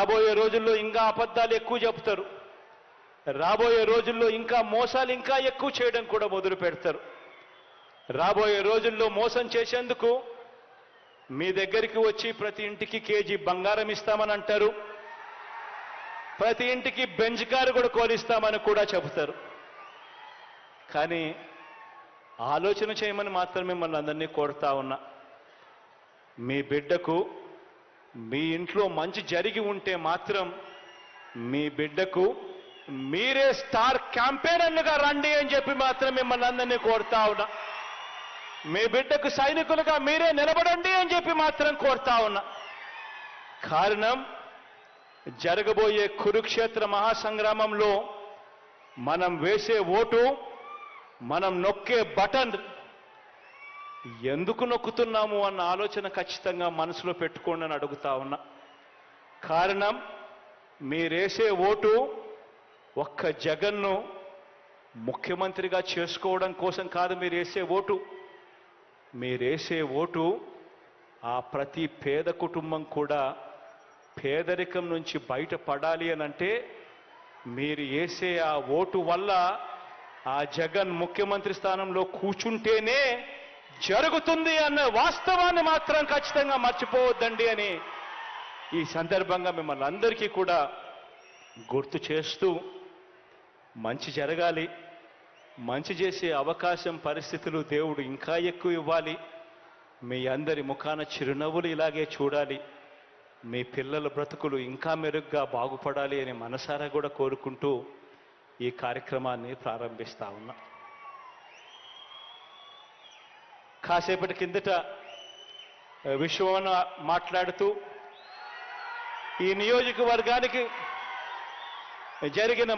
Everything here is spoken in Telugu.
రాబోయే రోజుల్లో ఇంకా అబద్ధాలు ఎక్కువ చెప్తారు. రాబోయే రోజుల్లో ఇంకా మోసాలు ఇంకా ఎక్కువ చేయడం కూడా మొదలు పెడతారు. రాబోయే రోజుల్లో మోసం చేసేందుకు మీ దగ్గరికి వచ్చి ప్రతి ఇంటికి కేజీ బంగారం ఇస్తామని అంటారు. ప్రతి ఇంటికి బెంచ్ కారు కూడా కోరిస్తామని కూడా చెబుతారు. కానీ ఆలోచన చేయమని మాత్రం మిమ్మల్ని అందరినీ కోరుతా ఉన్నా. మీ బిడ్డకు మీ ఇంట్లో మంచి జరిగి ఉంటే మాత్రం మీ బిడ్డకు మీరే స్టార్ క్యాంపెయినర్లుగా రండి అని చెప్పి మాత్రం మిమ్మల్ని అందరినీ కోరుతా ఉన్నా. మీ బిడ్డకు సైనికులుగా మీరే నిలబడండి అని చెప్పి మాత్రం కోరుతా ఉన్నా. కారణం జరగబోయే కురుక్షేత్ర మహాసంగ్రామంలో మనం వేసే ఓటు, మనం నొక్కే బటన్ ఎందుకు నొక్కుతున్నాము అన్న ఆలోచన ఖచ్చితంగా మనసులో పెట్టుకోండి అని అడుగుతా ఉన్నా. కారణం మీరేసే ఓటు ఒక్క జగన్ను ముఖ్యమంత్రిగా చేసుకోవడం కోసం కాదు. మీరేసే ఓటు ఆ ప్రతి పేద కుటుంబం కూడా పేదరికం నుంచి బయటపడాలి అని అంటే మీరు వేసే ఆ ఓటు వల్ల ఆ జగన్ ముఖ్యమంత్రి స్థానంలో కూర్చుంటేనే జరుగుతుంది అన్న వాస్తవాన్ని మాత్రం ఖచ్చితంగా మర్చిపోవద్దండి అని ఈ సందర్భంగా మిమ్మల్ని అందరికీ కూడా గుర్తు చేస్తూ, మంచి జరగాలి, మంచి చేసే అవకాశం పరిస్థితులు దేవుడు ఇంకా ఎక్కువ ఇవ్వాలి, మీ అందరి ముఖాన చిరునవ్వులు ఇలాగే చూడాలి, మీ పిల్లల బ్రతుకులు ఇంకా మెరుగ్గా బాగుపడాలి అని మనసారా కూడా కోరుకుంటూ ఈ కార్యక్రమాన్ని ప్రారంభిస్తా ఉన్నా. కాసేపటి కిందట విశ్వవన మాట్లాడుతూ ఈ నియోజకవర్గానికి జరిగిన